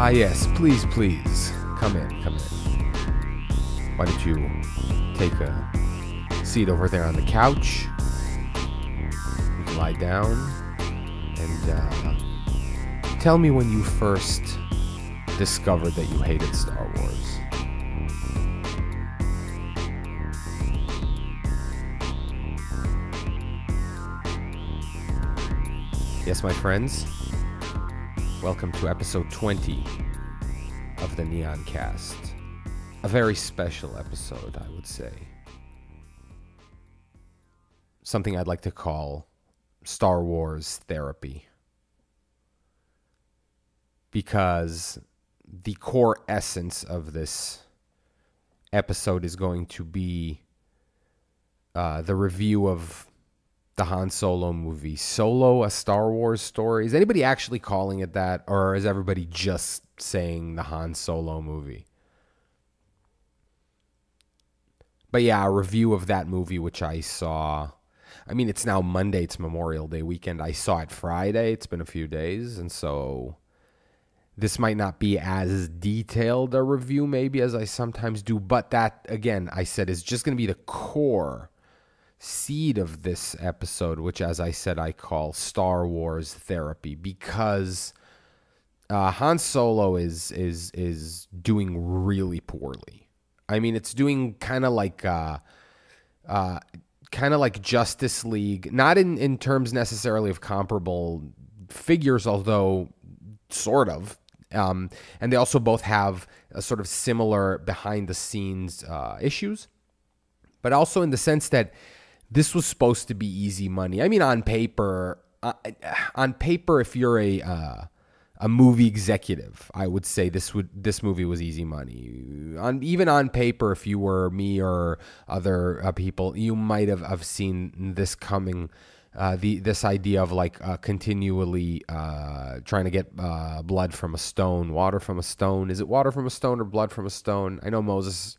Yes, please, please. Come in. Why don't you take a seat over there on the couch? You can lie down and tell me when you first discovered that you hated Star Wars. Yes, my friends. Welcome to episode 20 of the Neoncast. A very special episode, I would say. Something I'd like to call Star Wars therapy. Because the core essence of this episode is going to be the review of the Han Solo movie. Solo, a Star Wars story. Is anybody actually calling it that? Or is everybody just saying the Han Solo movie? But yeah, a review of that movie, which I saw. I mean, it's now Monday. It's Memorial Day weekend. I saw it Friday. It's been a few days. And so this might not be as detailed a review maybe as I sometimes do. But that, again, I said is just going to be the core seed of this episode, which, as I said, I call Star Wars therapy, because Han Solo is doing really poorly. I mean, it's doing kind of like Justice League, not in terms necessarily of comparable figures, although sort of. And they also both have a sort of similar behind the scenes issues, but also in the sense that this was supposed to be easy money. I mean, on paper, if you're a movie executive, I would say this movie was easy money. Even on paper, if you were me or other people, you might have seen this coming. This idea of continually trying to get blood from a stone, water from a stone. Is it water from a stone or blood from a stone? I know Moses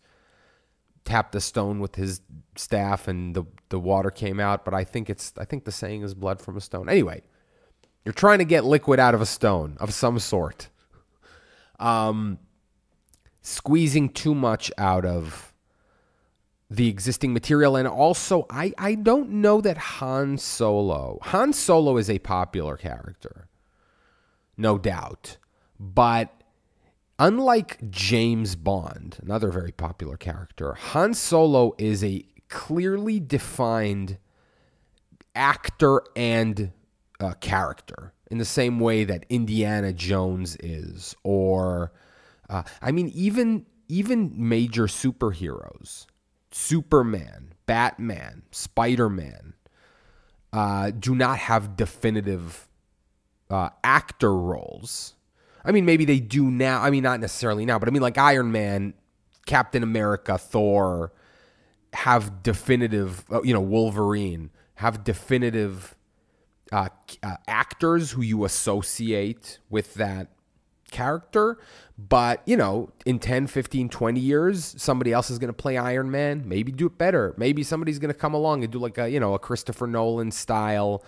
tapped a stone with his staff and the water came out, but I think the saying is blood from a stone. Anyway, you're trying to get liquid out of a stone of some sort. Squeezing too much out of the existing material. And also, I don't know that Han Solo is a popular character, no doubt, but unlike James Bond, another very popular character, Han Solo is a clearly defined actor and character in the same way that Indiana Jones is, or even major superheroes, Superman, Batman, Spider-Man, do not have definitive actor roles. I mean, maybe they do now. I mean, not necessarily now, but I mean, like Iron Man, Captain America, Thor have definitive, Wolverine have definitive actors who you associate with that character. But, in 10, 15, 20 years, somebody else is going to play Iron Man, maybe do it better. Maybe somebody's going to come along and do like a Christopher Nolan style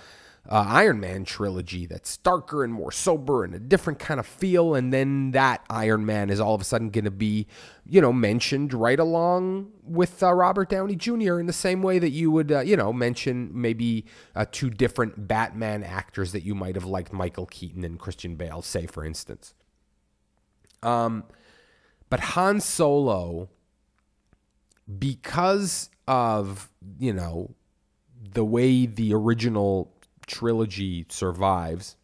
Iron Man trilogy that's darker and more sober and a different kind of feel, and then that Iron Man is all of a sudden going to be, mentioned right along with Robert Downey Jr. in the same way that you would, mention maybe two different Batman actors that you might have liked, Michael Keaton and Christian Bale, say, for instance. But Han Solo, because of, the way the original trilogy survives,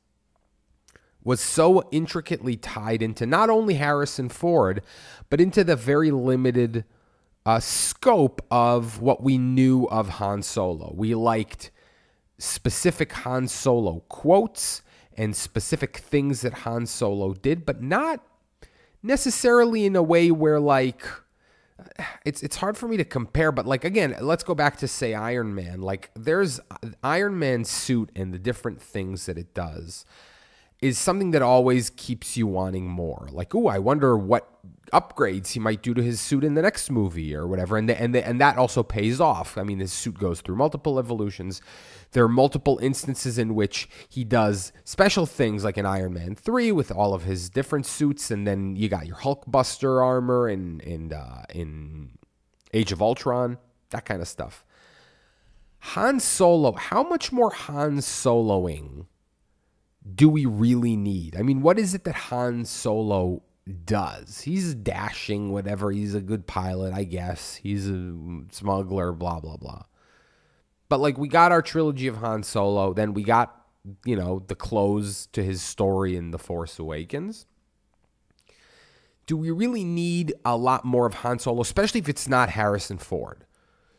was so intricately tied into not only Harrison Ford, but into the very limited scope of what we knew of Han Solo. We liked specific Han Solo quotes and specific things that Han Solo did, but not necessarily in a way where it's hard for me to compare, but again, let's go back to say Iron Man. There's Iron Man's suit and the different things that it does. is something that always keeps you wanting more. Like, ooh, I wonder what upgrades he might do to his suit in the next movie or whatever. And that also pays off. I mean, his suit goes through multiple evolutions. There are multiple instances in which he does special things, like in Iron Man 3 with all of his different suits. And then you got your Hulkbuster armor in Age of Ultron, that kind of stuff. Han Solo, how much more Han Soloing do we really need? I mean, what is it that Han Solo does? He's dashing, whatever. He's a good pilot, I guess. He's a smuggler, blah, blah, blah. But, like, we got our trilogy of Han Solo. Then we got, the close to his story in The Force Awakens. Do we really need a lot more of Han Solo, especially if it's not Harrison Ford?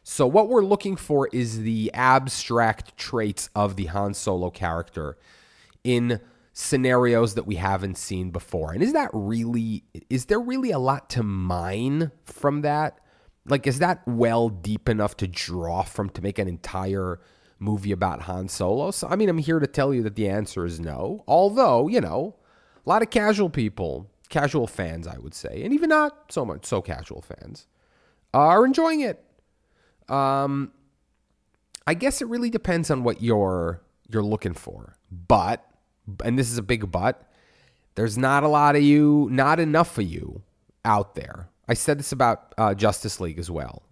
So what we're looking for is the abstract traits of the Han Solo character in scenarios that we haven't seen before. And is there really a lot to mine from that? Like, is that well deep enough to draw from to make an entire movie about Han Solo? So, I mean, I'm here to tell you that the answer is no. Although, a lot of casual fans, I would say, and even not so casual fans, are enjoying it. I guess it really depends on what you're looking for. But, and this is a big but, there's not not enough of you out there. I said this about Justice League as well.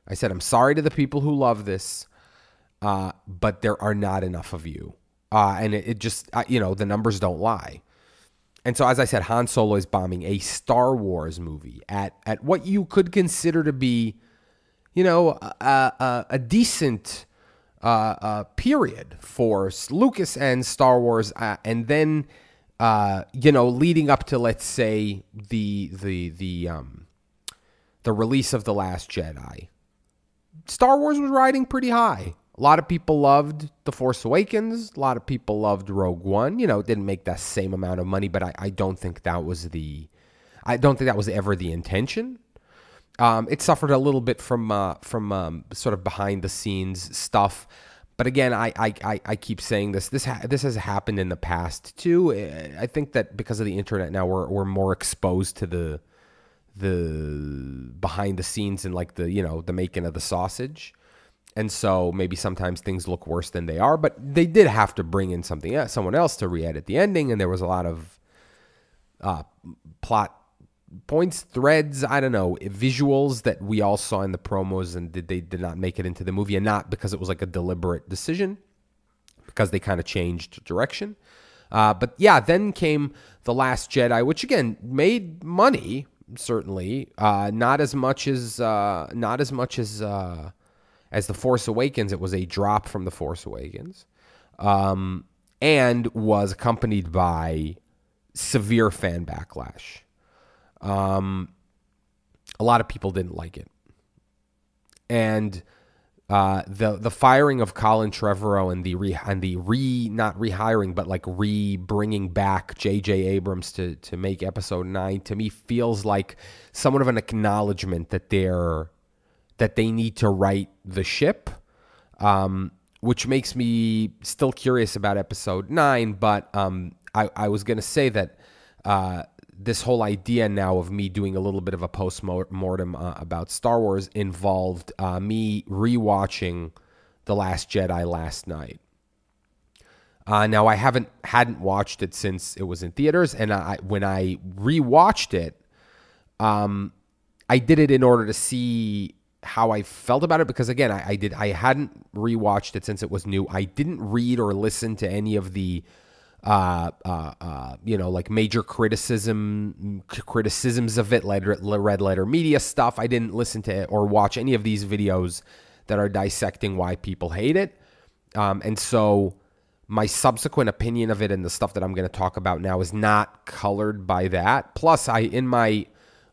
I said, I'm sorry to the people who love this, but there are not enough of you. And it just, the numbers don't lie. And so, as I said, Han Solo is bombing a Star Wars movie at what you could consider to be, a decent period for Lucas and Star Wars, and then leading up to, let's say, the release of The Last Jedi. Star Wars was riding pretty high. A lot of people loved The Force Awakens. A lot of people loved Rogue One. It didn't make that same amount of money, but I don't think that was ever the intention. It suffered a little bit from sort of behind the scenes stuff. But again, I keep saying this. This has happened in the past too. I think that because of the internet now, we're more exposed to the behind the scenes and like the making of the sausage. And so maybe sometimes things look worse than they are, but they did have to bring in someone else to re-edit the ending, and there was a lot of plot points, threads, I don't know, visuals that we all saw in the promos, and they did not make it into the movie, and not because it was like a deliberate decision, because they kind of changed direction. But yeah, then came The Last Jedi, which again made money, certainly, not as much as The Force Awakens. It was a drop from The Force Awakens, and was accompanied by severe fan backlash. A lot of people didn't like it, and the firing of Colin Trevorrow and not rehiring, but like bringing back J.J. Abrams to make Episode 9 to me feels like somewhat of an acknowledgement that they need to right the ship, which makes me still curious about Episode 9. But I was going to say that this whole idea now of me doing a little bit of a post-mortem about Star Wars involved me rewatching The Last Jedi last night. Now, I hadn't watched it since it was in theaters, and when I rewatched it, I did it in order to see how I felt about it, because again, I hadn't rewatched it since it was new. I didn't read or listen to any of the like major criticisms of it, Red Letter Media stuff. I didn't listen to it or watch any of these videos that are dissecting why people hate it. And so my subsequent opinion of it and the stuff that I'm going to talk about now is not colored by that. Plus, in my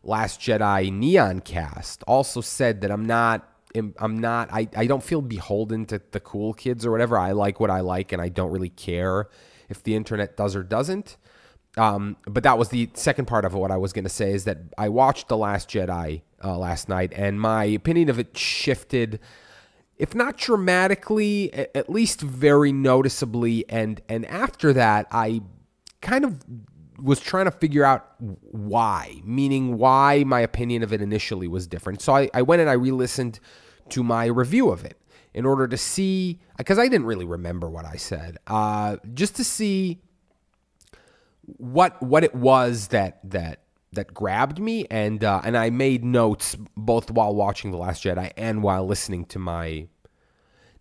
Last Jedi Neoncast also said that I don't feel beholden to the cool kids or whatever. I like what I like, and I don't really care if the internet does or doesn't. But that was the second part of what I was going to say, is that I watched The Last Jedi last night, and my opinion of it shifted, if not dramatically, at least very noticeably. And after that, I kind of was trying to figure out why, meaning why my opinion of it initially was different. So I went and I re-listened to my review of it in order to see, because I didn't really remember what I said, just to see what it was that grabbed me, and I made notes both while watching The Last Jedi and while listening to my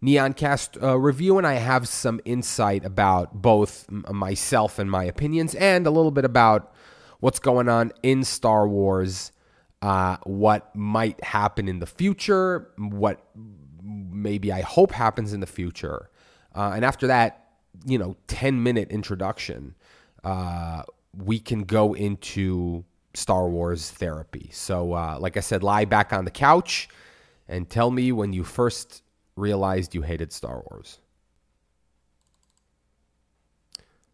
Neoncast review, and I have some insight about both myself and my opinions, and a little bit about what's going on in Star Wars, what might happen in the future, what maybe I hope happens in the future. And after that, 10-minute introduction, we can go into Star Wars therapy. So, like I said, lie back on the couch and tell me when you first realized you hated Star Wars.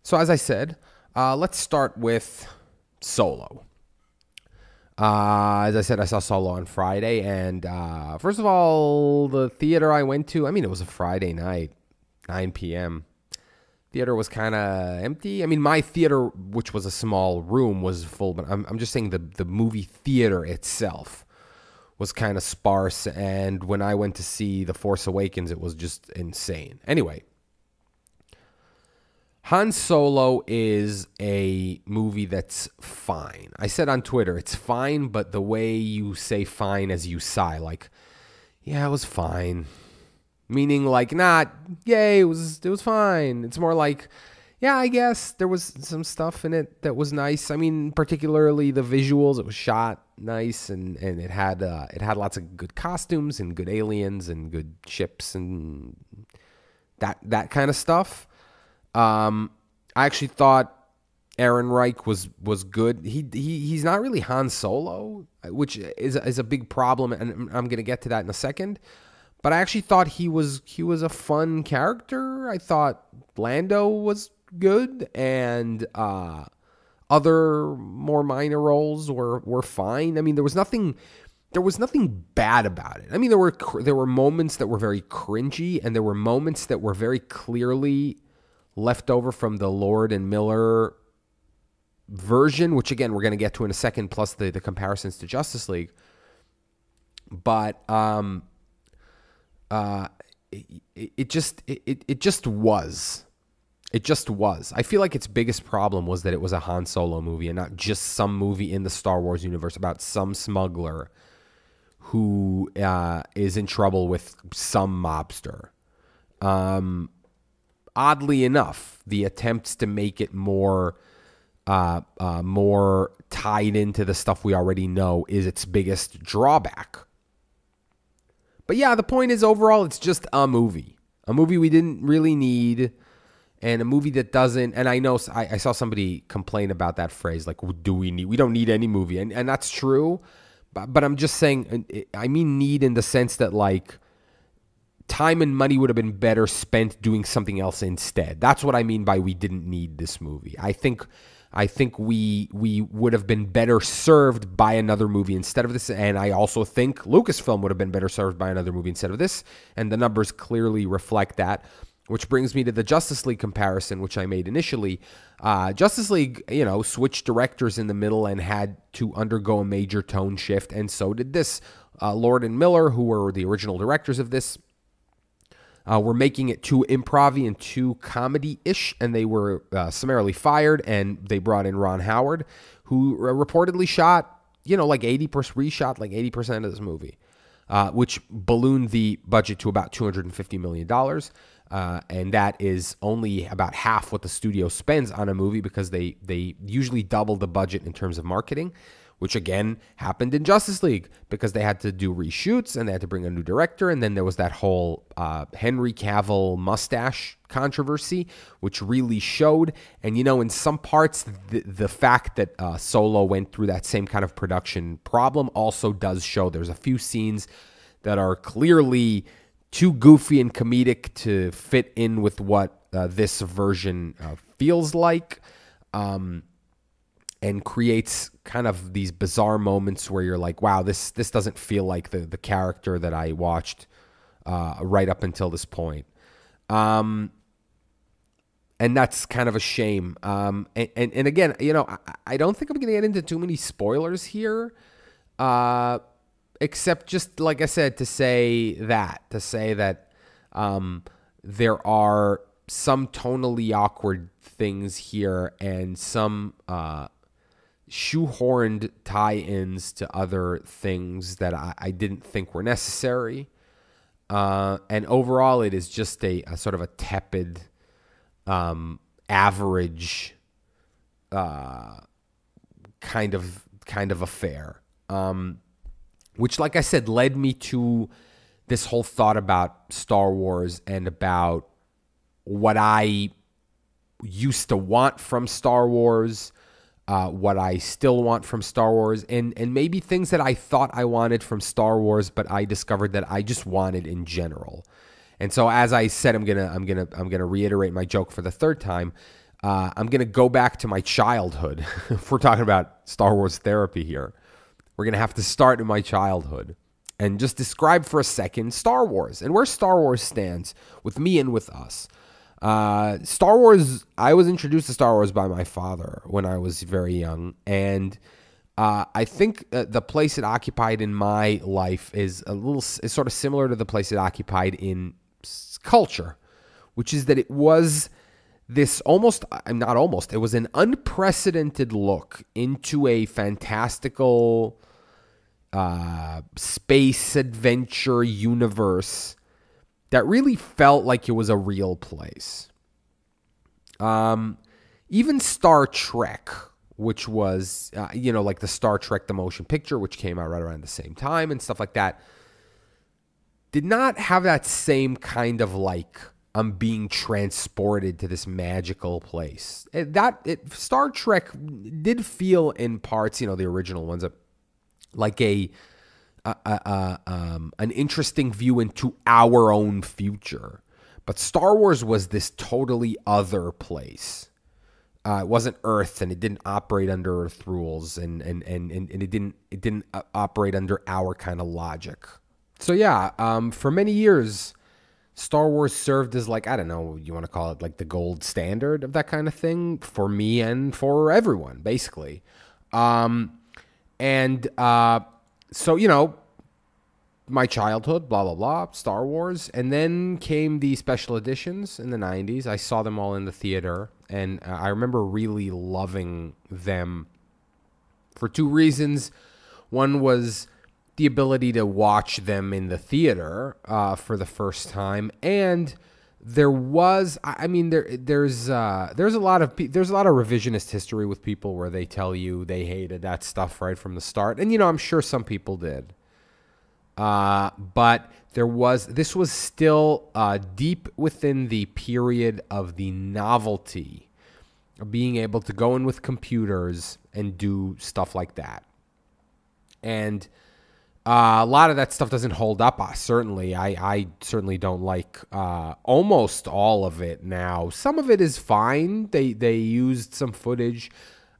So as I said, let's start with Solo. As I said, I saw Solo on Friday, and first of all, the theater I went to, it was a Friday night, 9 p.m. Theater was kind of empty. My theater, which was a small room, was full, but I'm just saying the movie theater itself was kind of sparse, and when I went to see The Force Awakens, it was just insane. Anyway, Han Solo is a movie that's fine. I said on Twitter, it's fine, but the way you say fine as you sigh, like, yeah, it was fine. Meaning like not, yay, it was fine. It's more like, yeah, I guess there was some stuff in it that was nice. Particularly the visuals. It was shot nice, and it had lots of good costumes and good aliens and good ships and that kind of stuff. I actually thought Aaron Reich was good. He's not really Han Solo, which is a big problem, and I'm going to get to that in a second. But I actually thought he was a fun character. I thought Lando was good, and other more minor roles were fine. There was nothing bad about it. There were moments that were very cringy, and there were moments that were very clearly left over from the Lord and Miller version, which again we're going to get to in a second, plus the comparisons to Justice League. But it just was. It just was. I feel like its biggest problem was that it was a Han Solo movie and not just some movie in the Star Wars universe about some smuggler who is in trouble with some mobster. Oddly enough, the attempts to make it more tied into the stuff we already know is its biggest drawback. But yeah, the point is overall, it's just a movie we didn't really need. And a movie that doesn't, and I know I saw somebody complain about that phrase, like, we don't need any movie. And that's true, but I'm just saying, I mean need in the sense that, like, time and money would have been better spent doing something else instead. That's what I mean by we didn't need this movie. I think we would have been better served by another movie instead of this, and I also think Lucasfilm would have been better served by another movie instead of this, and the numbers clearly reflect that. Which brings me to the Justice League comparison, which I made initially. Justice League, switched directors in the middle and had to undergo a major tone shift, and so did this. Lord and Miller, who were the original directors of this, were making it too improv-y and too comedy-ish, and they were summarily fired, and they brought in Ron Howard, who reportedly shot, like 80% of this movie, which ballooned the budget to about $250 million. And that is only about half what the studio spends on a movie because they usually double the budget in terms of marketing, which again happened in Justice League because they had to do reshoots and they had to bring a new director. And then there was that whole Henry Cavill mustache controversy, which really showed. And, in some parts, the fact that Solo went through that same kind of production problem also does show. There's a few scenes that are clearly too goofy and comedic to fit in with what this version feels like, and creates kind of these bizarre moments where you're like, wow, this doesn't feel like the character that I watched right up until this point. And that's kind of a shame. And again, I don't think I'm going to get into too many spoilers here, except just like I said, to say that there are some tonally awkward things here and some shoehorned tie-ins to other things that I didn't think were necessary. And overall, it is just a sort of a tepid, average kind of affair. Which, like I said, led me to this whole thought about Star Wars and about what I used to want from Star Wars, what I still want from Star Wars, and maybe things that I thought I wanted from Star Wars, but I discovered that I just wanted in general. And so, as I said, I'm gonna reiterate my joke for the third time. I'm gonna go back to my childhood. If we're talking about Star Wars therapy here, we're gonna have to start in my childhood and just describe for a second Star Wars and where Star Wars stands with me and with us. Star Wars, I was introduced to Star Wars by my father when I was very young, and I think the place it occupied in my life is sort of similar to the place it occupied in culture, which is that it was this it was an unprecedented look into a fantastical space adventure universe that really felt like it was a real place. Even Star Trek, which was, like the Star Trek the Motion Picture, which came out right around the same time and stuff like that, did not have that same kind of like, I'm being transported to this magical place. Star Trek did feel in parts, the original ones, like an interesting view into our own future. But Star Wars was this totally other place. It wasn't Earth, and it didn't operate under Earth rules, and it didn't operate under our kind of logic. So yeah, for many years, Star Wars served as like, I don't know, you want to call it like the gold standard of that kind of thing for me and for everyone, basically. So, my childhood, blah, blah, blah, Star Wars. And then came the special editions in the 90s. I saw them all in the theater, and I remember really loving them for two reasons. One was the ability to watch them in the theater for the first time, and there was, there's a lot of revisionist history with people where they tell you they hated that stuff right from the start, and I'm sure some people did, but this was still deep within the period of the novelty of being able to go in with computers and do stuff like that, and a lot of that stuff doesn't hold up. Certainly, I certainly don't like almost all of it now. Some of it is fine. They used some footage.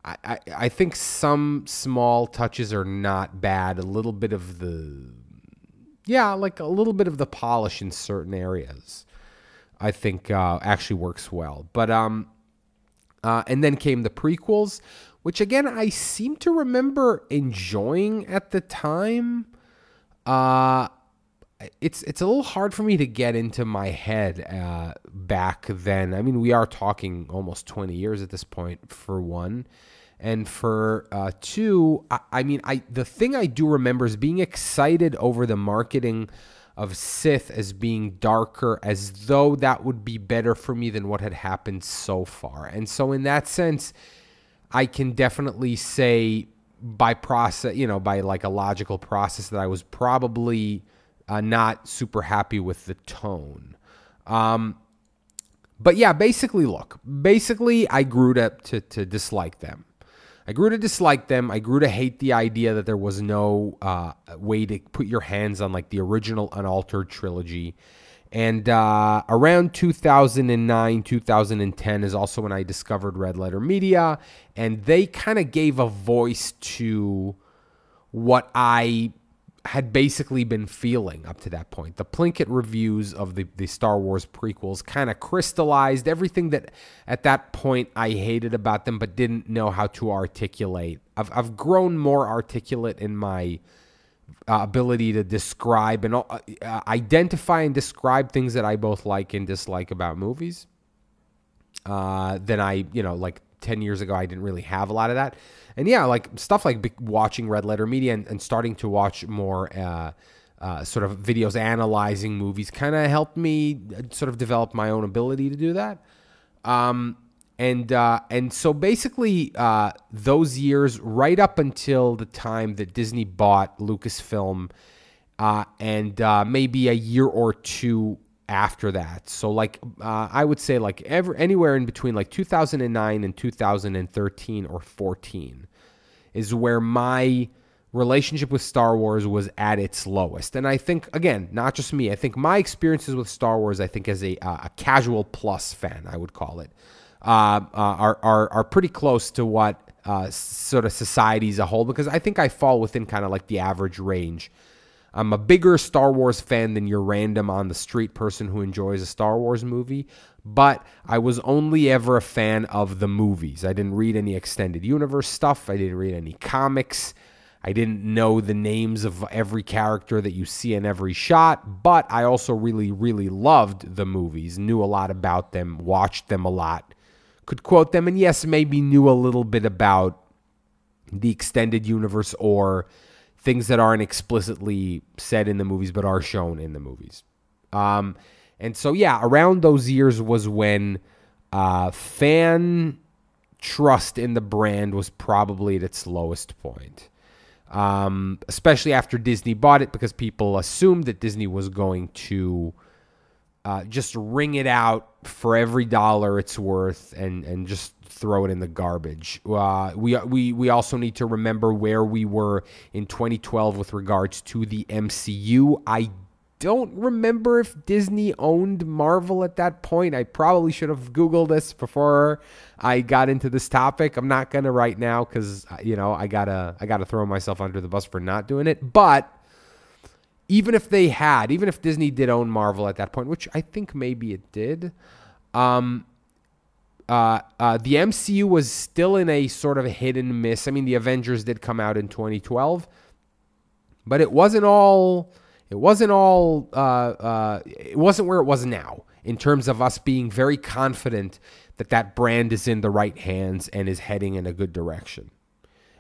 I think some small touches are not bad. A little bit of the polish in certain areas, I think actually works well. But and then came the prequels, which again I seem to remember enjoying at the time. It's a little hard for me to get into my head back then. I mean, we are talking almost 20 years at this point, for one. And for two, the thing I do remember is being excited over the marketing of Sith as being darker, as though that would be better for me than what had happened so far. And so in that sense, I can definitely say by like a logical process, that I was probably not super happy with the tone. But yeah, basically I grew to dislike them. I grew to hate the idea that there was no way to put your hands on like the original unaltered trilogy. And around 2009, 2010 is also when I discovered Red Letter Media, and they kind of gave a voice to what I had basically been feeling up to that point. The Plinkett reviews of the Star Wars prequels kind of crystallized everything that at that point I hated about them but didn't know how to articulate. I've grown more articulate in my ability to describe and identify and describe things that I both like and dislike about movies than I, like 10 years ago, I didn't really have a lot of that. And yeah, like stuff like watching Red Letter Media and starting to watch more sort of videos analyzing movies kind of helped me sort of develop my own ability to do that. And so basically those years right up until the time that Disney bought Lucasfilm and maybe a year or two after that. So like I would say like anywhere in between like 2009 and 2013 or 14 is where my relationship with Star Wars was at its lowest. And I think, again, not just me, I think my experiences with Star Wars, I think as a casual plus fan, I would call it, are pretty close to what sort of society as a whole, because I think I fall within kind of like the average range. I'm a bigger Star Wars fan than your random on the street person who enjoys a Star Wars movie, but I was only ever a fan of the movies. I didn't read any extended universe stuff. I didn't read any comics. I didn't know the names of every character that you see in every shot, but I also really, really loved the movies, knew a lot about them, watched them a lot, could quote them, and yes, maybe knew a little bit about the extended universe or things that aren't explicitly said in the movies but are shown in the movies. And so, yeah, around those years was when fan trust in the brand was probably at its lowest point. Especially after Disney bought it, because people assumed that Disney was going to just wring it out for every dollar it's worth and just throw it in the garbage. We also need to remember where we were in 2012 with regards to the MCU. I don't remember if Disney owned Marvel at that point. I probably should have Googled this before I got into this topic. I'm not gonna right now because I gotta throw myself under the bus for not doing it. But even if Disney did own Marvel at that point, which I think maybe it did, the MCU was still in a sort of hit and miss. I mean, the Avengers did come out in 2012, but it wasn't where it was now in terms of us being very confident that brand is in the right hands and is heading in a good direction.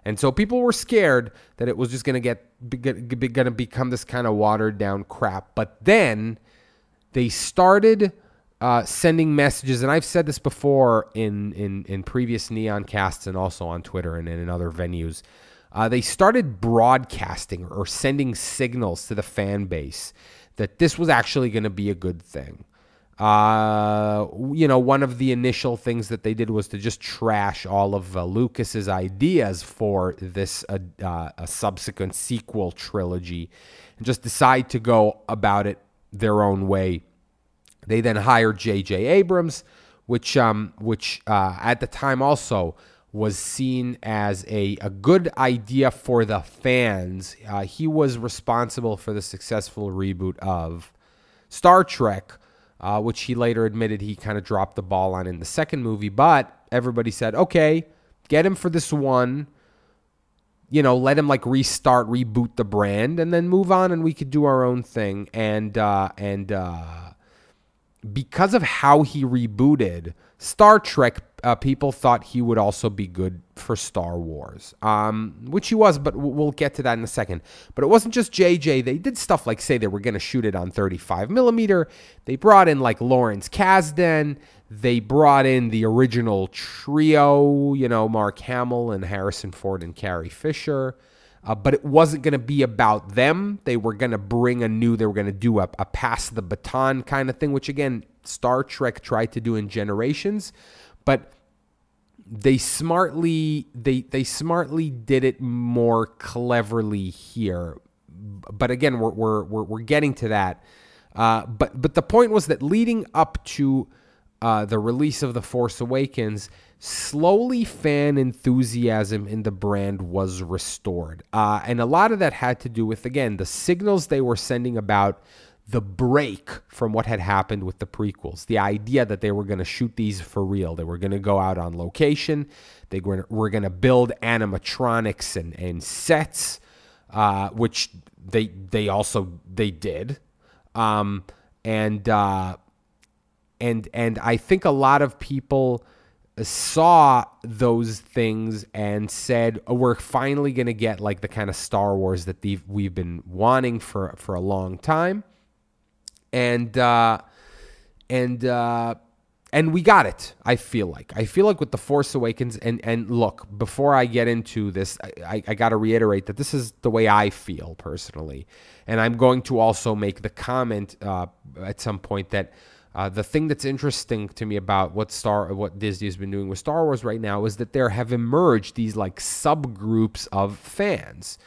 And so people were scared that it was just going to become this kind of watered down crap. But then they started sending messages, and I've said this before in previous Neoncasts and also on Twitter and in other venues. They started broadcasting or sending signals to the fan base that this was actually going to be a good thing. One of the initial things that they did was to just trash all of Lucas's ideas for this a subsequent sequel trilogy and just decide to go about it their own way. They then hired J.J. Abrams, which at the time also was seen as a good idea for the fans. He was responsible for the successful reboot of Star Trek, which he later admitted he kind of dropped the ball on in the second movie. But everybody said, okay, get him for this one. Let him reboot the brand and then move on and we could do our own thing. And because of how he rebooted Star Trek, people thought he would also be good for Star Wars, which he was, but we'll get to that in a second. But it wasn't just JJ. They did stuff like say they were going to shoot it on 35 millimeter. They brought in like Lawrence Kasdan. They brought in the original trio, Mark Hamill and Harrison Ford and Carrie Fisher. But it wasn't going to be about them. They were going to they were going to do a pass the baton kind of thing, which again, Star Trek tried to do in Generations, but they smartly did it more cleverly here. But again, we're getting to that. But the point was that leading up to the release of The Force Awakens, slowly fan enthusiasm in the brand was restored. And a lot of that had to do with, again, the signals they were sending about the break from what had happened with the prequels. The idea that they were going to shoot these for real. They were going to go out on location. They were going to build animatronics and sets, which they did. And I think a lot of people saw those things and said, oh, we're finally going to get like the kind of Star Wars that we've been wanting for a long time. And we got it. I feel like with The Force Awakens, and look, before I get into this, I got to reiterate that this is the way I feel personally. And I'm going to also make the comment at some point that the thing that's interesting to me about what Disney has been doing with Star Wars right now is that there have emerged these like subgroups of fans.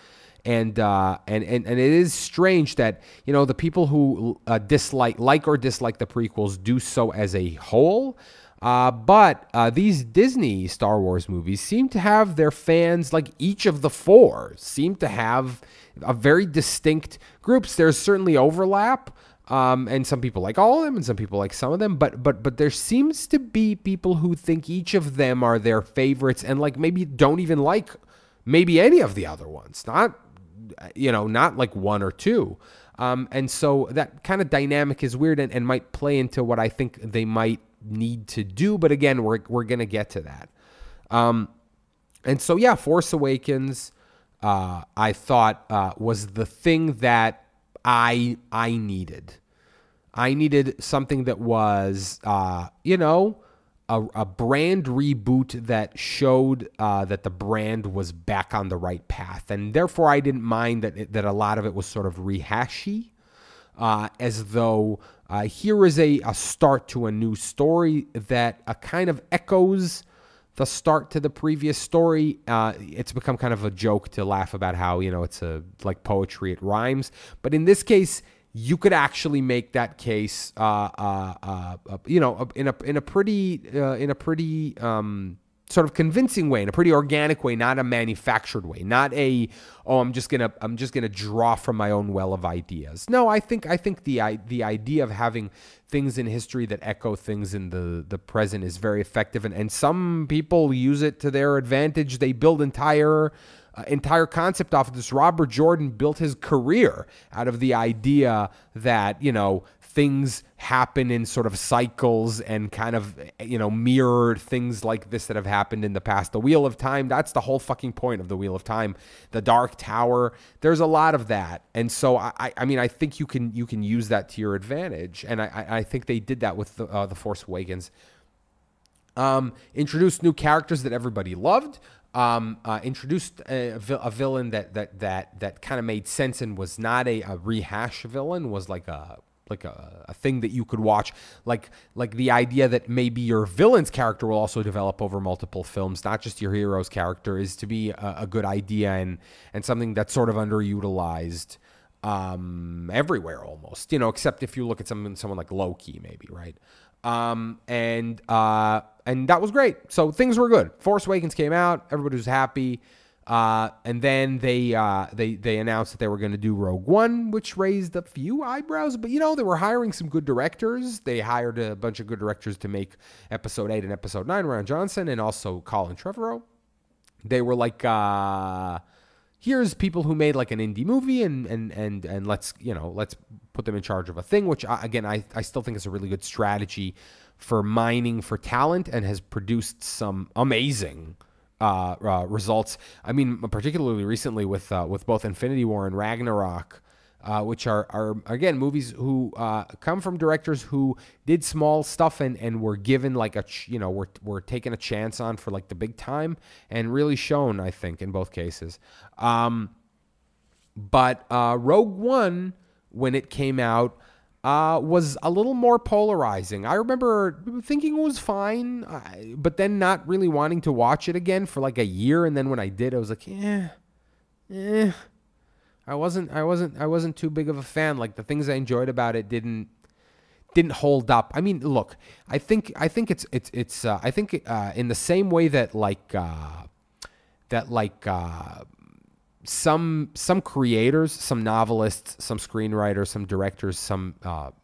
And it is strange that, the people who like or dislike the prequels do so as a whole. But these Disney Star Wars movies seem to have their fans, like each of the four, seem to have a very distinct groups. There's certainly overlap. And some people like all of them and some people like some of them. But there seems to be people who think each of them are their favorites and like maybe don't even like maybe any of the other ones. Not like one or two. And so that kind of dynamic is weird and might play into what I think they might need to do. But again, we're going to get to that. And so, yeah, Force Awakens, I thought was the thing that I needed. I needed something that was, a brand reboot that showed that the brand was back on the right path. And therefore, I didn't mind that a lot of it was sort of rehashy, as though here is a start to a new story that kind of echoes the start to the previous story. It's become kind of a joke to laugh about how, it's like poetry, it rhymes. But in this case, you could actually make that case, in a pretty sort of convincing way, in a pretty organic way, not a manufactured way, not I'm just gonna draw from my own well of ideas. No, I think the idea of having things in history that echo things in the present is very effective, and some people use it to their advantage. They build entire concept off of this. Robert Jordan built his career out of the idea that, things happen in sort of cycles and kind of, mirror things like this that have happened in the past. The Wheel of Time, that's the whole fucking point of the Wheel of Time. The Dark Tower, there's a lot of that. And so, I think you can use that to your advantage. And I think they did that with the Force Awakens. Introduced new characters that everybody loved. Introduced a villain that kind of made sense and was not a rehash villain, was like a thing that you could watch, like the idea that maybe your villain's character will also develop over multiple films, not just your hero's character, is to be a good idea and something that's sort of underutilized everywhere almost, except if you look at someone like Loki, maybe, right? And that was great. So things were good. Force Awakens came out. Everybody was happy. And then they announced that they were going to do Rogue One, which raised a few eyebrows. But, they were hiring some good directors. They hired a bunch of good directors to make Episode 8 and Episode 9, Rian Johnson and also Colin Trevorrow. They were like, here's people who made like an indie movie and let's put them in charge of a thing, which again, I still think is a really good strategy for mining for talent and has produced some amazing results. I mean, particularly recently with both Infinity War and Ragnarok, which are again movies who come from directors who did small stuff and were given like were taken a chance on for like the big time and really shown, I think, in both cases. But Rogue One, when it came out, was a little more polarizing. I remember thinking it was fine, but then not really wanting to watch it again for like a year. And then when I did, I was like, I wasn't too big of a fan. Like the things I enjoyed about it didn't didn't hold up. I mean, look, I think it's in the same way that some creators, some novelists, some screenwriters, some directors, some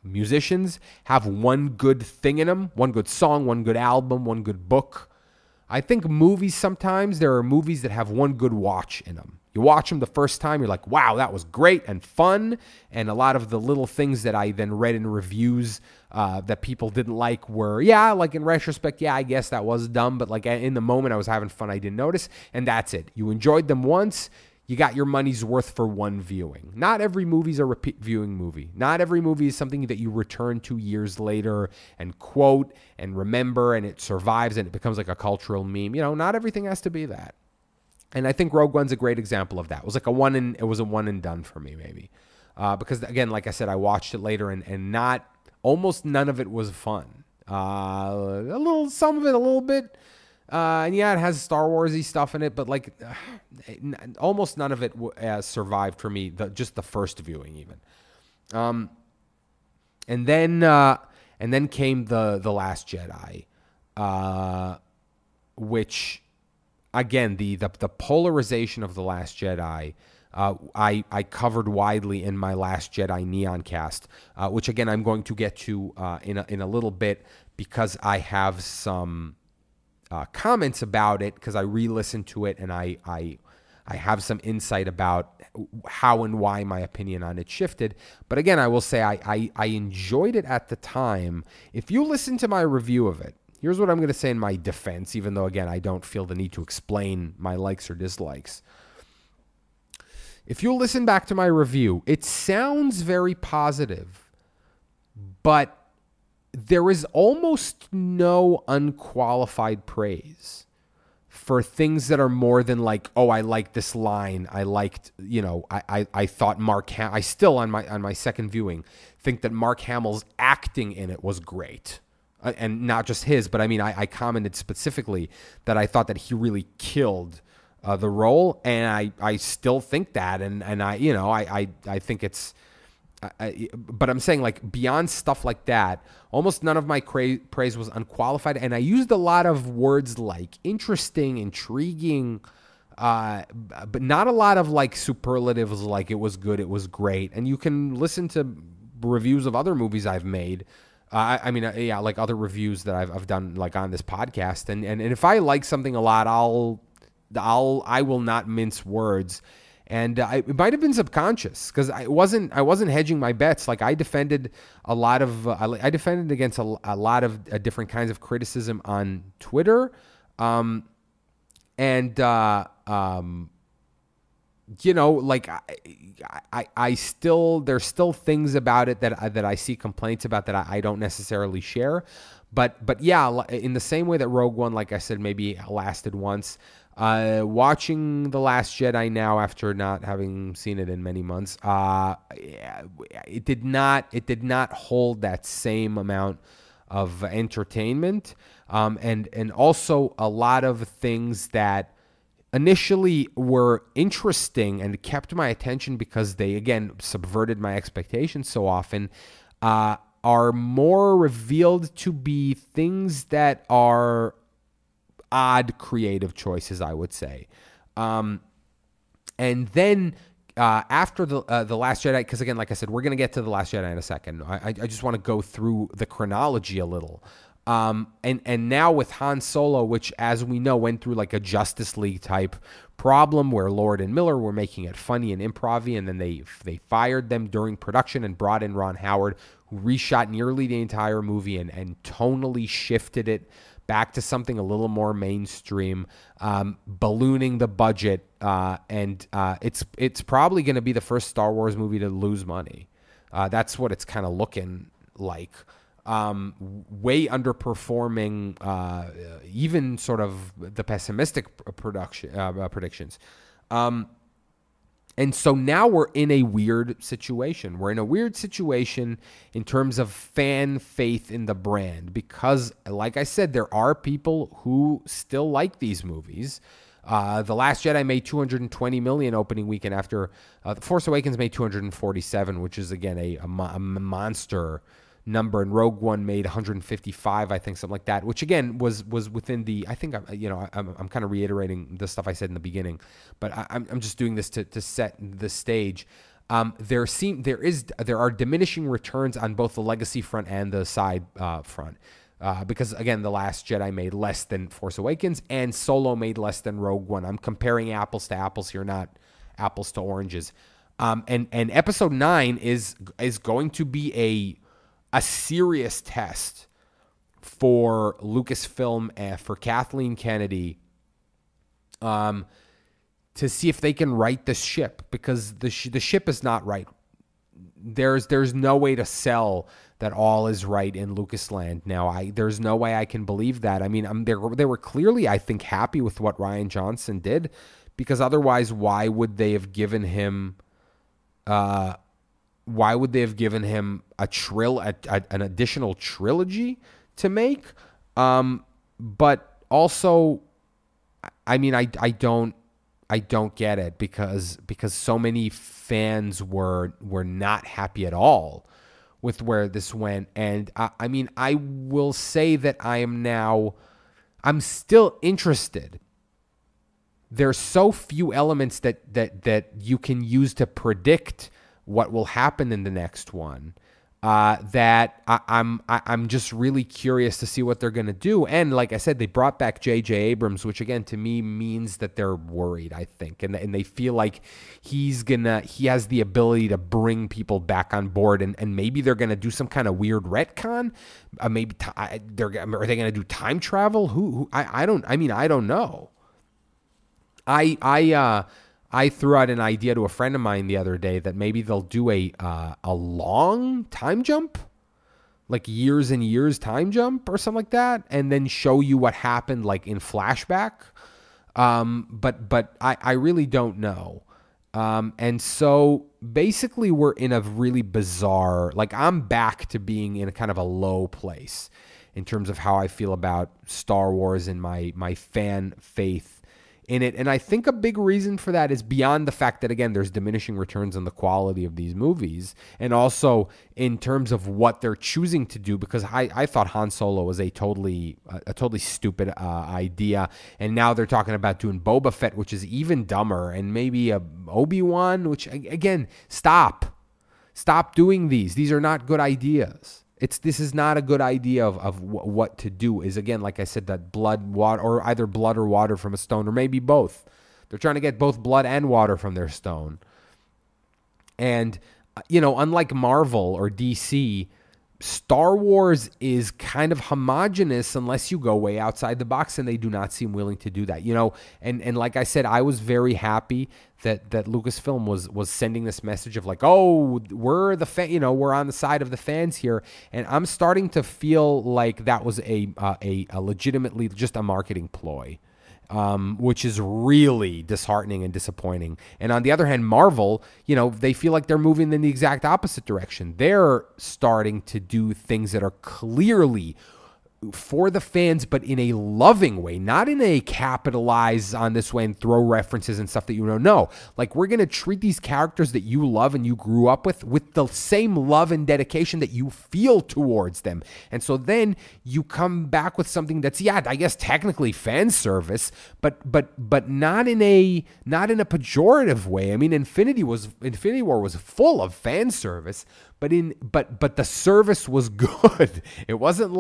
musicians have one good thing in them, one good song, one good album, one good book. I think movies, sometimes there are movies that have one good watch in them. You watch them the first time, you're like, wow, that was great and fun. And a lot of the little things that I then read in reviews that people didn't like were, yeah, like in retrospect, yeah, I guess that was dumb. But like in the moment I was having fun, I didn't notice. And that's it. You enjoyed them once. You got your money's worth for one viewing. Not every movie is a repeat viewing movie. Not every movie is something that you return to years later and quote and remember, and it survives and it becomes like a cultural meme. You know, not everything has to be that. And I think Rogue One's a great example of that. It was like a one and done for me, maybe. Because again, like I said, I watched it later and almost none of it was fun. Some of it a little bit. And yeah, it has Star Wars-y stuff in it, but like almost none of it survived for me. Just the first viewing, even. And then came the Last Jedi, which again the polarization of the Last Jedi. I covered widely in my Last Jedi Neoncast, which again I'm going to get to in a little bit because I have some comments about it because I re-listened to it and I have some insight about how and why my opinion on it shifted. But again, I will say I enjoyed it at the time. If you listen to my review of it, here's what I'm going to say in my defense, even though, again, I don't feel the need to explain my likes or dislikes. If you listen back to my review, it sounds very positive, but there is almost no unqualified praise for things that are more than like, oh, I like this line. I liked, I thought I still on my second viewing think that Mark Hamill's acting in it was great. And not just his, but I mean, I commented specifically that I thought that he really killed the role, and I still think that, and I think it's, but I'm saying like beyond stuff like that, almost none of my praise was unqualified, and I used a lot of words like interesting, intriguing, but not a lot of like superlatives like it was good, it was great, and you can listen to reviews of other movies I've made. Like other reviews that I've done like on this podcast, and if I like something a lot, I will not mince words, and it might have been subconscious because I wasn't hedging my bets. Like I defended a lot of I defended against a lot of different kinds of criticism on Twitter, like I still, there's still things about it that I see complaints about that I don't necessarily share, but yeah, in the same way that Rogue One, like I said, maybe lasted once. Watching The Last Jedi now after not having seen it in many months, it did not hold that same amount of entertainment, and also a lot of things that initially were interesting and kept my attention because they, again, subverted my expectations so often, are more revealed to be things that are odd creative choices, I would say. And then after the Last Jedi, because again, like I said, we're going to get to The Last Jedi in a second. I just want to go through the chronology a little. And now with Han Solo, which, as we know, went through like a Justice League type problem where Lord and Miller were making it funny and improv-y, and then they fired them during production and brought in Ron Howard, who reshot nearly the entire movie and tonally shifted it back to something a little more mainstream, ballooning the budget, and it's probably going to be the first Star Wars movie to lose money. That's what it's kind of looking like. Way underperforming even sort of the pessimistic predictions. And so now we're in a weird situation. We're in a weird situation in terms of fan faith in the brand because, like I said, there are people who still like these movies. The Last Jedi made $220 million opening weekend after The Force Awakens made $247, which is, again, a monster number, and Rogue One made 155, I think, something like that, which again was within the, I think, I'm kind of reiterating the stuff I said in the beginning, but I'm just doing this to set the stage. There are diminishing returns on both the legacy front and the side front. Because again, The Last Jedi made less than Force Awakens, and Solo made less than Rogue One. I'm comparing apples to apples here, not apples to oranges. And Episode 9 is going to be a serious test for Lucasfilm, for Kathleen Kennedy, to see if they can right the ship, because the ship is not right. There's no way to sell that all is right in Lucasland now. There's no way I can believe that. I mean, they were clearly, I think, happy with what Rian Johnson did, because otherwise, why would they have given him? Why would they have given him an additional trilogy to make? But also, I mean, I don't get it, because so many fans were not happy at all with where this went. And I mean, I will say that I'm still interested. There's so few elements that you can use to predict what will happen in the next one, that I'm just really curious to see what they're going to do. And like I said, they brought back J.J. Abrams, which again to me means that they're worried, I think, and they feel like he has the ability to bring people back on board, and maybe they're going to do some kind of weird retcon. Are they going to do time travel? I don't know. I threw out an idea to a friend of mine the other day that maybe they'll do a long time jump, like years and years time jump or something like that, and then show you what happened like in flashback. But I really don't know. And so basically we're in a really bizarre, like I'm back to being in a kind of a low place in terms of how I feel about Star Wars and my fan faith in it. And I think a big reason for that is beyond the fact that, again, there's diminishing returns on the quality of these movies, and also in terms of what they're choosing to do, because I thought Han Solo was a totally stupid idea, and now they're talking about doing Boba Fett, which is even dumber, and maybe a Obi-Wan, which, again, stop doing these. These are not good ideas. This is not a good idea of what to do. Is, again, like I said, that blood, water, or either blood or water from a stone, or maybe both. They're trying to get both blood and water from their stone. And, unlike Marvel or DC, Star Wars is kind of homogenous unless you go way outside the box, and they do not seem willing to do that. And like I said, I was very happy that Lucasfilm was sending this message of like, oh, we're we're on the side of the fans here, and I'm starting to feel like that was a legitimately just a marketing ploy. Which is really disheartening and disappointing. And on the other hand, Marvel, they feel like they're moving in the exact opposite direction. They're starting to do things that are clearly for the fans, but in a loving way, not in a capitalize on this way and throw references and stuff that you don't know. Like, we're going to treat these characters that you love and you grew up with the same love and dedication that you feel towards them. And so then you come back with something that's, I guess technically fan service, but not in a pejorative way. I mean, Infinity War was full of fan service, but the service was good. It wasn't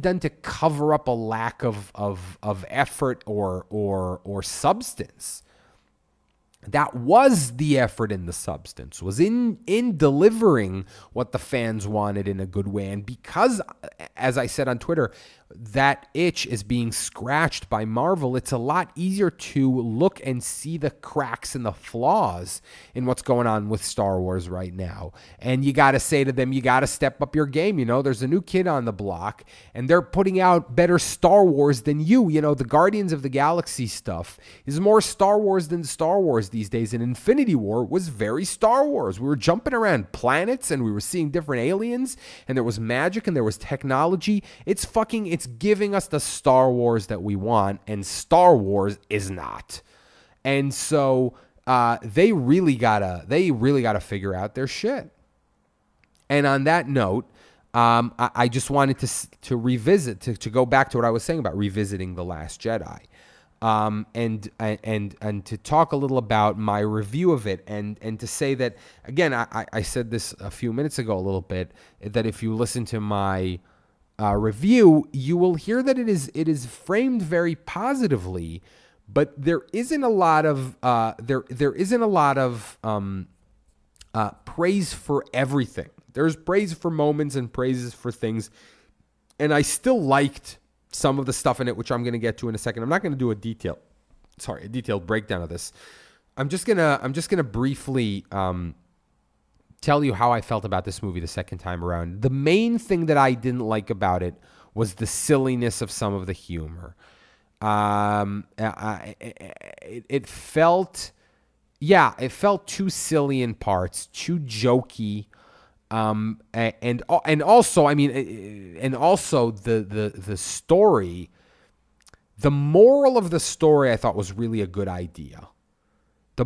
done to cover up a lack of effort or substance. That was the effort and the substance, was in delivering what the fans wanted in a good way. And because, as I said on Twitter, that itch is being scratched by Marvel, it's a lot easier to look and see the cracks and the flaws in what's going on with Star Wars right now. And you got to say to them, you got to step up your game. There's a new kid on the block, and they're putting out better Star Wars than you. The Guardians of the Galaxy stuff is more Star Wars than Star Wars these days. And Infinity War was very Star Wars. We were jumping around planets, and we were seeing different aliens, and there was magic, and there was technology. It's giving us the Star Wars that we want, and Star Wars is not. And so they really gotta figure out their shit. And on that note, I just wanted to revisit, to go back to what I was saying about revisiting The Last Jedi. And to talk a little about my review of it, and to say that, again, I said this a few minutes ago a little bit, that if you listen to my review, you will hear that it is framed very positively, but there isn't a lot of there isn't a lot of praise for everything. There's praise for moments and praises for things, and I still liked some of the stuff in it, which I'm going to get to in a second. I'm not going to do a detailed breakdown of this. I'm just gonna briefly tell you how I felt about this movie the second time around. The main thing that I didn't like about it was the silliness of some of the humor. It felt too silly in parts, too jokey. And also, I mean, and also the story, the moral of the story, I thought was really a good idea. The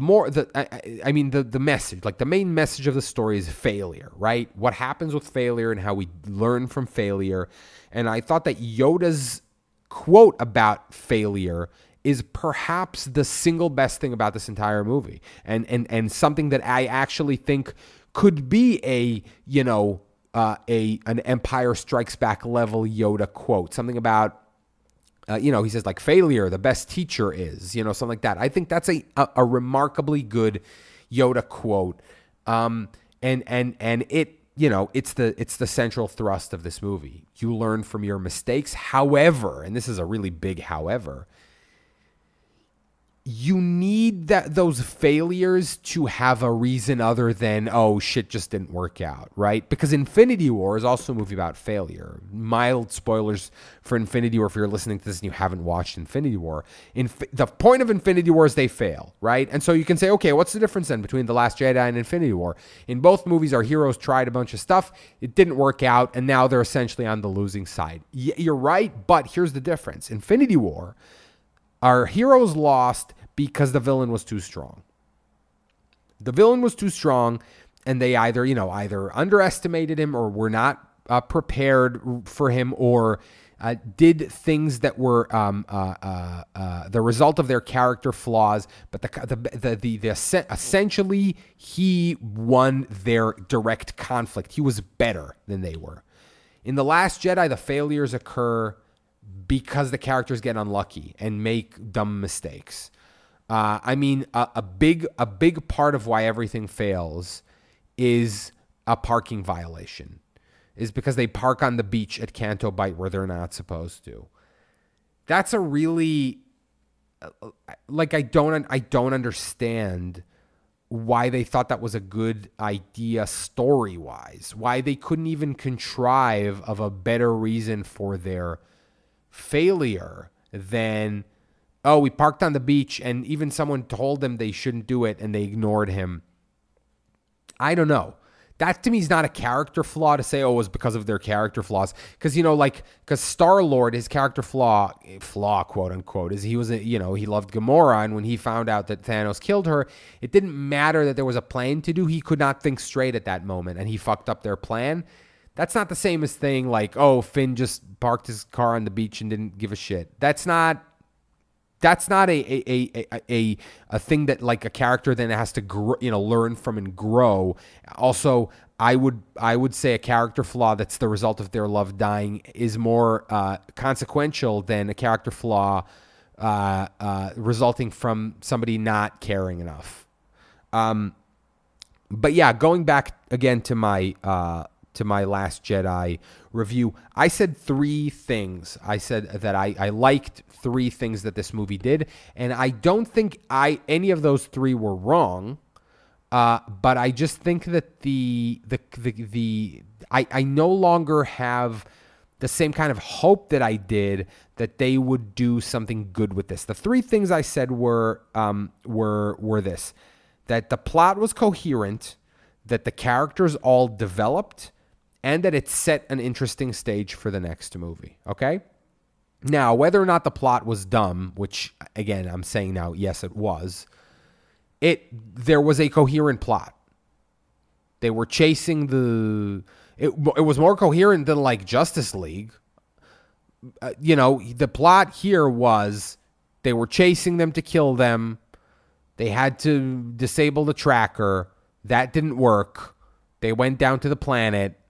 message, like the main message of the story is failure, right? What happens with failure and how we learn from failure. And I thought that Yoda's quote about failure is perhaps the single best thing about this entire movie, and something that I actually think could be an Empire Strikes Back level Yoda quote. Something about, he says like, failure, the best teacher is, something like that. I think that's a remarkably good Yoda quote. And it, it's the central thrust of this movie. You learn from your mistakes. However, and this is a really big however, you need those failures to have a reason other than, oh, shit just didn't work out, right? Because Infinity War is also a movie about failure. Mild spoilers for Infinity War if you're listening to this and you haven't watched Infinity War. The point of Infinity War is they fail, right? And so you can say, okay, what's the difference then between The Last Jedi and Infinity War? In both movies, our heroes tried a bunch of stuff. It didn't work out, and now they're essentially on the losing side. You're right, but here's the difference. Infinity War, our heroes lost because the villain was too strong. The villain was too strong, and they either underestimated him or were not prepared for him, or did things that were the result of their character flaws. But essentially, he won their direct conflict. He was better than they were. In The Last Jedi, the failures occur because the characters get unlucky and make dumb mistakes. A big part of why everything fails is a parking violation, is because they park on the beach at Canto Bight where they're not supposed to. That's a really, I don't understand why they thought that was a good idea story-wise, why they couldn't even contrive of a better reason for their failure than, oh, we parked on the beach and even someone told them they shouldn't do it and they ignored him. I don't know. That to me is not a character flaw to say, oh, it was because of their character flaws. Because, because Star-Lord, his character flaw, quote unquote, is he loved Gamora. And when he found out that Thanos killed her, it didn't matter that there was a plan to do. He could not think straight at that moment and he fucked up their plan. That's not the same as saying like, oh, Finn just parked his car on the beach and didn't give a shit. That's not a thing that like a character then has to learn from and grow. Also, I would say a character flaw that's the result of their love dying is more consequential than a character flaw resulting from somebody not caring enough. But yeah, going back again to my Last Jedi review, I said three things. I said that I liked three things that this movie did, and I don't think any of those three were wrong. But I just think that I no longer have the same kind of hope that I did that they would do something good with this. The three things I said were this: that the plot was coherent, that the characters all developed, and that it set an interesting stage for the next movie, okay? Now, whether or not the plot was dumb, which, again, I'm saying now, yes, it was, there was a coherent plot. They were chasing it was more coherent than like Justice League. The plot here was they were chasing them to kill them. They had to disable the tracker. That didn't work. They went down to the planet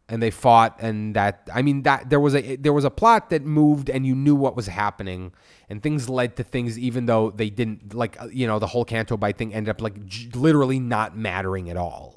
and they fought. And there was a plot that moved and you knew what was happening, and things led to things, even though they didn't, the whole Canto Bight thing ended up literally not mattering at all.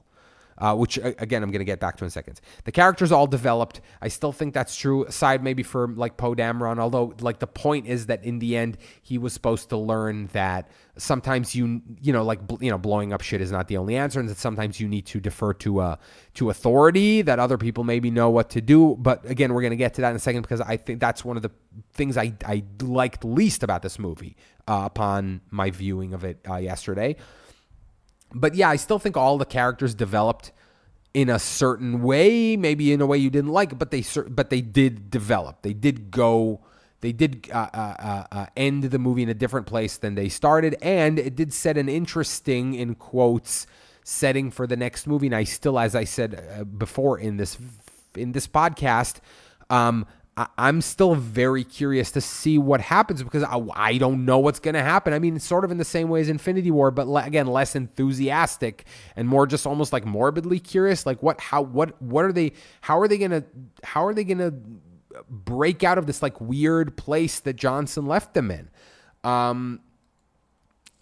Which, again, I'm going to get back to in a second. The characters all developed. I still think that's true, aside maybe for, Poe Dameron, although, the point is that in the end, he was supposed to learn that sometimes blowing up shit is not the only answer, and that sometimes you need to defer to authority, that other people maybe know what to do. But, again, we're going to get to that in a second, because I think that's one of the things I liked least about this movie upon my viewing of it yesterday. But yeah, I still think all the characters developed in a certain way, maybe in a way you didn't like, but they did develop. They did end the movie in a different place than they started, and it did set an interesting, in quotes, setting for the next movie. And I still, as I said before in this podcast, I'm still very curious to see what happens, because I don't know what's going to happen. I mean, it's sort of in the same way as Infinity War, but again, less enthusiastic and more just almost morbidly curious. How are they going to break out of this weird place that Johnson left them in?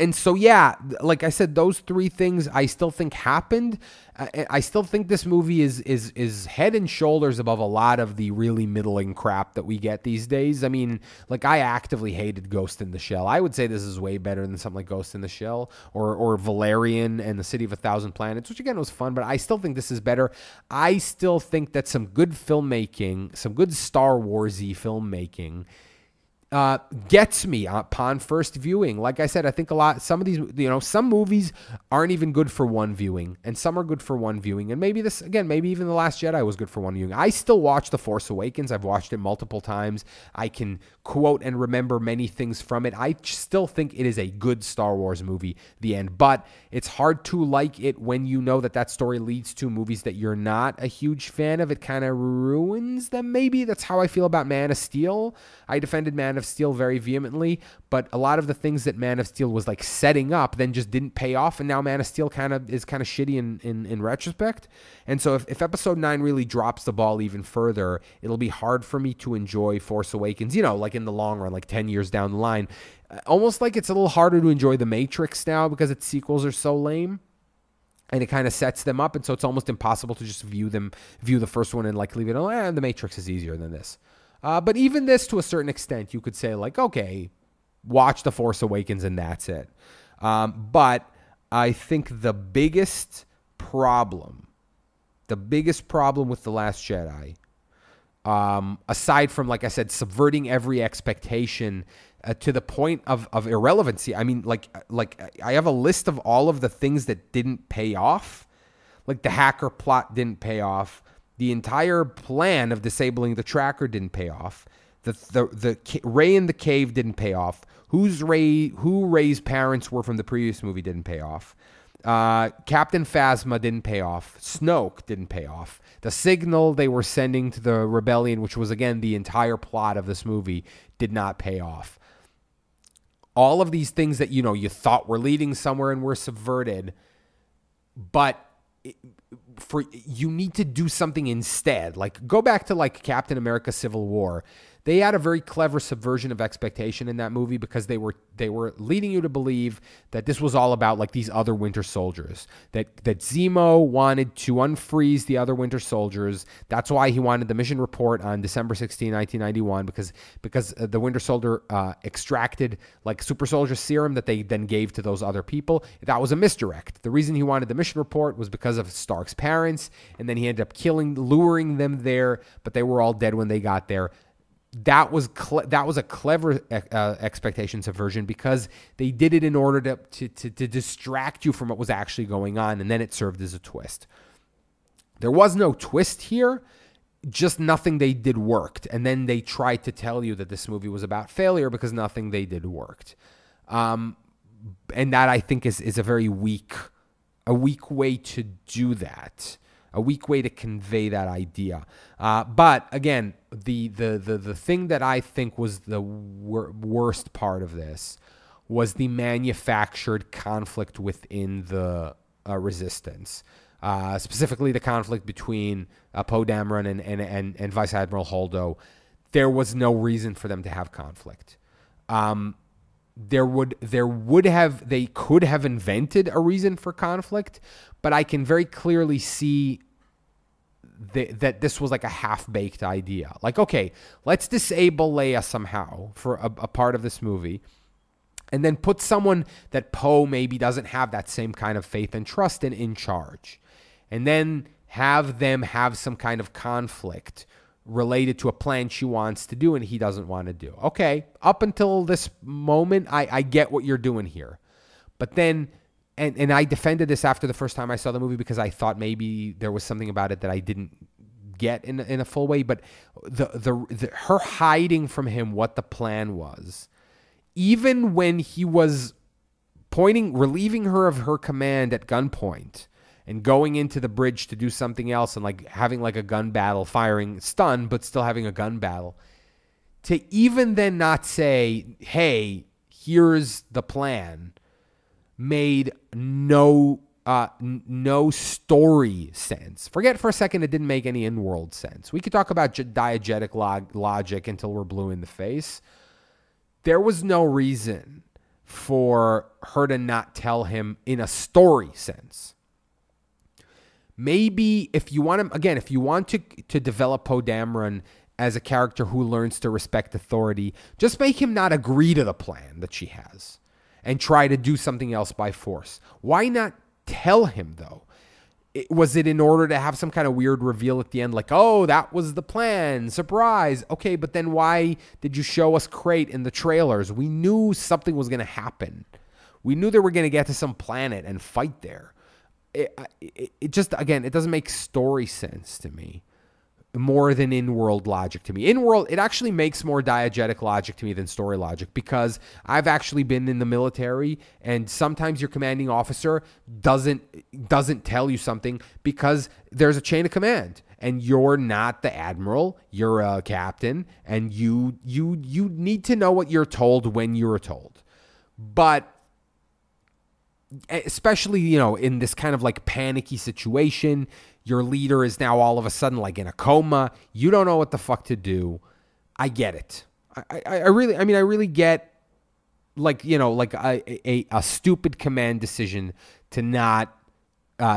And so, yeah, like I said, those three things I still think happened. I still think this movie is head and shoulders above a lot of the really middling crap that we get these days. I mean, I actively hated Ghost in the Shell. I would say this is way better than something like Ghost in the Shell or Valerian and the City of a Thousand Planets, which again was fun, but I still think this is better. I still think that some good filmmaking, some good Star Wars-y filmmaking, gets me upon first viewing. Like I said, I think some of these, some movies aren't even good for one viewing, and some are good for one viewing. And maybe maybe even The Last Jedi was good for one viewing. I still watch The Force Awakens. I've watched it multiple times. I can quote and remember many things from it. I still think it is a good Star Wars movie, the end. But it's hard to like it when you know that story leads to movies that you're not a huge fan of. It kind of ruins them, maybe. That's how I feel about Man of Steel. I defended Man of Steel very vehemently, but a lot of the things that Man of Steel was setting up then just didn't pay off, and now Man of Steel is kind of shitty in retrospect. And so if Episode 9 really drops the ball even further, it'll be hard for me to enjoy Force Awakens, in the long run, 10 years down the line. Almost like it's a little harder to enjoy The Matrix now because its sequels are so lame. And it kind of sets them up, and so it's almost impossible to just view the first one and leave it, The Matrix is easier than this. But even this, to a certain extent, you could say, okay, watch The Force Awakens and that's it. But I think the biggest problem with The Last Jedi, aside from, like I said, subverting every expectation to the point of irrelevancy. I mean, I have a list of all of the things that didn't pay off. The hacker plot didn't pay off. The entire plan of disabling the tracker didn't pay off. The Rey in the cave didn't pay off. Who Rey's parents were from the previous movie didn't pay off. Captain Phasma didn't pay off. Snoke didn't pay off. The signal they were sending to the rebellion, which was, again, the entire plot of this movie, did not pay off. All of these things that, you thought were leading somewhere and were subverted, but you need to do something instead. Go back to Captain America Civil War. They had a very clever subversion of expectation in that movie, because they were leading you to believe that this was all about these other Winter Soldiers, that Zemo wanted to unfreeze the other Winter Soldiers. That's why he wanted the mission report on December 16, 1991, because the Winter Soldier extracted super soldier serum that they then gave to those other people. That was a misdirect. The reason he wanted the mission report was because of Stark's parents, and then he ended up luring them there, but they were all dead when they got there. That was a clever expectation subversion, because they did it in order to distract you from what was actually going on, and then it served as a twist. There was no twist here, just nothing they did worked, and then they tried to tell you that this movie was about failure because nothing they did worked. And that, I think, is a very weak a weak way to do that, a weak way to convey that idea. But again, the thing that I think was the worst part of this was the manufactured conflict within the resistance, specifically the conflict between Poe Dameron and Vice Admiral Holdo. There was no reason for them to have conflict. They could have invented a reason for conflict, but I can very clearly see that this was like a half-baked idea. Like, okay, let's disable Leia somehow for a part of this movie, and then put someone that Poe maybe doesn't have that same kind of faith and trust in charge, and then have them have some kind of conflict related to a plan she wants to do and he doesn't want to do. Okay, up until this moment, I get what you're doing here. But then, and I defended this after the first time I saw the movie because I thought maybe there was something about it that I didn't get in a full way. But her hiding from him what the plan was, even when he was relieving her of her command at gunpoint, and going into the bridge to do something else and like having like a gun battle, firing stun, but still having a gun battle, to even then not say, hey, here's the plan, made no story sense. Forget for a second it didn't make any in-world sense. We could talk about diegetic logic until we're blue in the face. There was no reason for her to not tell him in a story sense. Maybe if you want to develop Poe Dameron as a character who learns to respect authority, just make him not agree to the plan that she has and try to do something else by force. Why not tell him, though? Was it in order to have some kind of weird reveal at the end, like, oh, that was the plan, surprise? Okay, but then why did you show us Crate in the trailers? We knew something was going to happen. We knew they were going to get to some planet and fight there. It just, again, it doesn't make story sense to me more than in-world logic to me. In-world, it actually makes more diegetic logic to me than story logic, because I've actually been in the military, and sometimes your commanding officer doesn't tell you something because there's a chain of command, and you're not the admiral, you're a captain, and you need to know what you're told when you're told. But especially, in this kind of like panicky situation, your leader is now all of a sudden like in a coma. You don't know what the fuck to do. I get it. I really get like, like a stupid command decision to not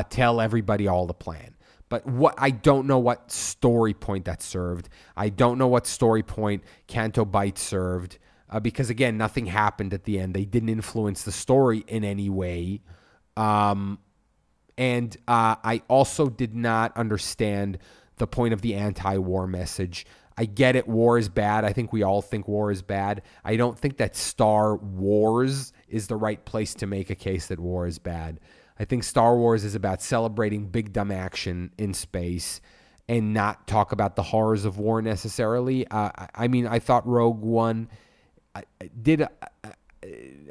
tell everybody all the plan. But I don't know what story point that served. I don't know what story point Canto Bight served. Because, again, nothing happened at the end. They didn't influence the story in any way. And I also did not understand the point of the anti-war message. I get it. War is bad. I think we all think war is bad. I don't think that Star Wars is the right place to make a case that war is bad. I think Star Wars is about celebrating big dumb action in space and not talk about the horrors of war necessarily. I thought Rogue One did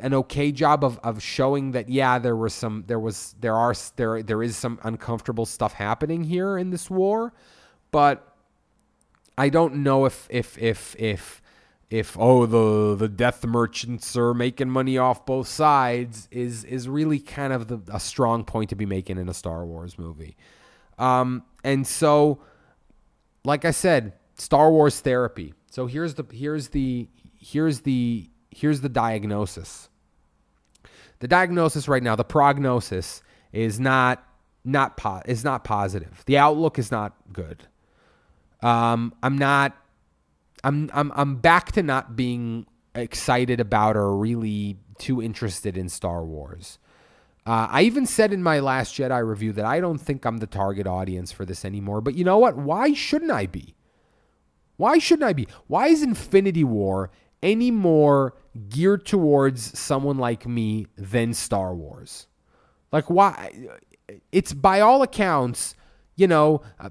an okay job of showing that, yeah, there is some uncomfortable stuff happening here in this war, but I don't know if the death merchants are making money off both sides is really kind of a strong point to be making in a Star Wars movie. And so, like I said, Star Wars therapy. So here's the diagnosis. The diagnosis right now, the prognosis is not positive. The outlook is not good. I'm back to not being excited about or really too interested in Star Wars. I even said in my Last Jedi review that I don't think I'm the target audience for this anymore. But you know what? Why shouldn't I be? Why shouldn't I be? Why is Infinity War any more geared towards someone like me than Star Wars? Like, why? It's by all accounts,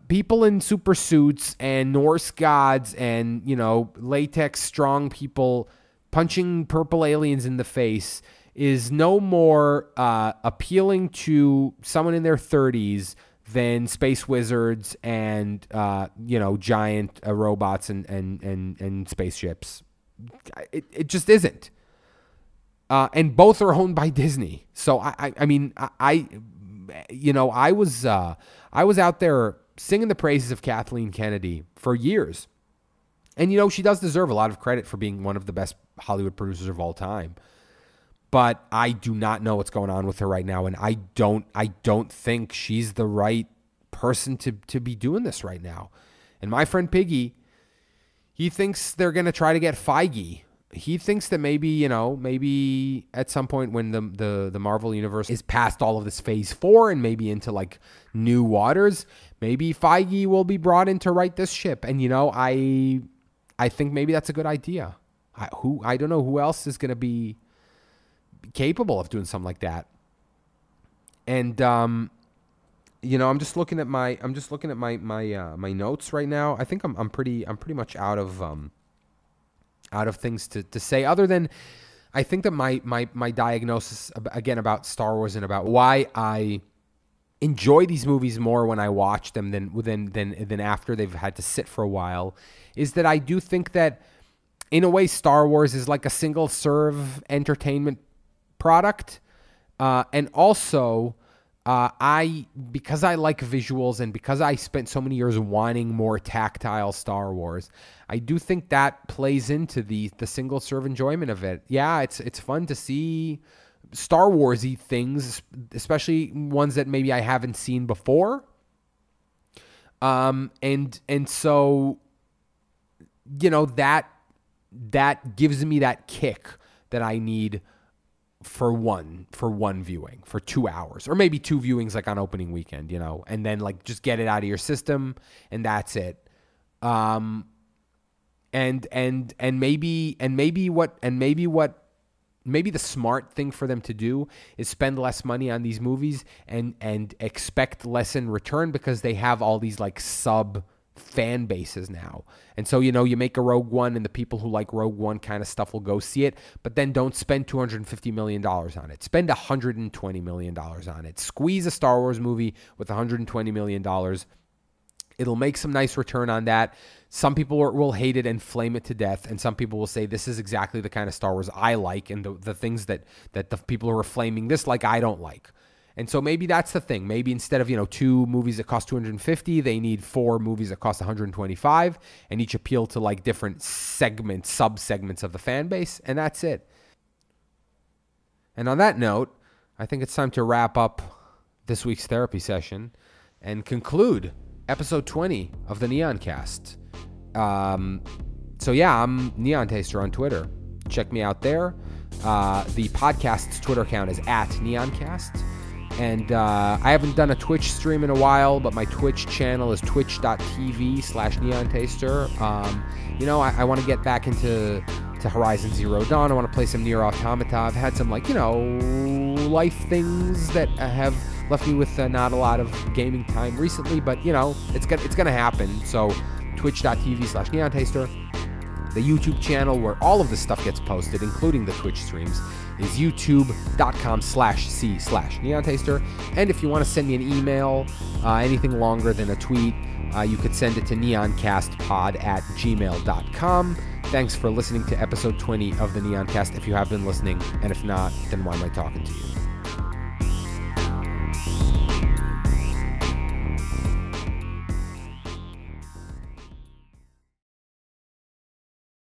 people in super suits and Norse gods and, latex strong people punching purple aliens in the face is no more appealing to someone in their 30s than space wizards and giant robots and spaceships. It just isn't. And both are owned by Disney. So I was out there singing the praises of Kathleen Kennedy for years. And she does deserve a lot of credit for being one of the best Hollywood producers of all time. But I do not know what's going on with her right now, and I don't think she's the right person to be doing this right now. And my friend Piggy, he thinks they're going to try to get Feige. He thinks that maybe at some point when the Marvel Universe is past all of this Phase 4 and maybe into like new waters, maybe Feige will be brought in to right this ship. And I think maybe that's a good idea. I don't know who else is going to be capable of doing something like that. And I'm just looking at my notes right now. I think I'm pretty much out of things to say, other than I think that my diagnosis again about Star Wars and about why I enjoy these movies more when I watch them than after they've had to sit for a while is that I do think that in a way Star Wars is like a single serve entertainment product, and also because I like visuals and because I spent so many years wanting more tactile Star Wars, I do think that plays into the single serve enjoyment of it. Yeah, it's fun to see Star Wars-y things, especially ones that maybe I haven't seen before. And so that gives me that kick that I need for one viewing, for 2 hours, or maybe 2 viewings like on opening weekend, and then like just get it out of your system and that's it. And maybe the smart thing for them to do is spend less money on these movies and expect less in return, because they have all these like sub fan bases now. And so, you make a Rogue One and the people who like Rogue One kind of stuff will go see it, but then don't spend $250 million on it. Spend $120 million on it. Squeeze a Star Wars movie with $120 million. It'll make some nice return on that. Some people will hate it and flame it to death, and some people will say this is exactly the kind of Star Wars I like, and the things that the people who are flaming this like I don't like. And so maybe that's the thing. Maybe instead of 2 movies that cost $250, they need 4 movies that cost $125, and each appeal to like different sub-segments of the fan base, and that's it. And on that note, I think it's time to wrap up this week's therapy session and conclude episode 20 of the Neoncast. So yeah, I'm Neontaster on Twitter. Check me out there. The podcast's Twitter account is @Neoncast. And I haven't done a Twitch stream in a while, but my Twitch channel is twitch.tv/Neontaster. I want to get back into Horizon Zero Dawn. I want to play some Nier Automata. I've had some life things that have left me with not a lot of gaming time recently, but it's gonna happen. So twitch.tv/Neontaster. The YouTube channel where all of this stuff gets posted, including the Twitch streams, is youtube.com/c/Neontaster. And if you want to send me an email, anything longer than a tweet, you could send it to neoncastpod@gmail.com. Thanks for listening to episode 20 of the Neoncast, if you have been listening, and if not, then why am I talking to you?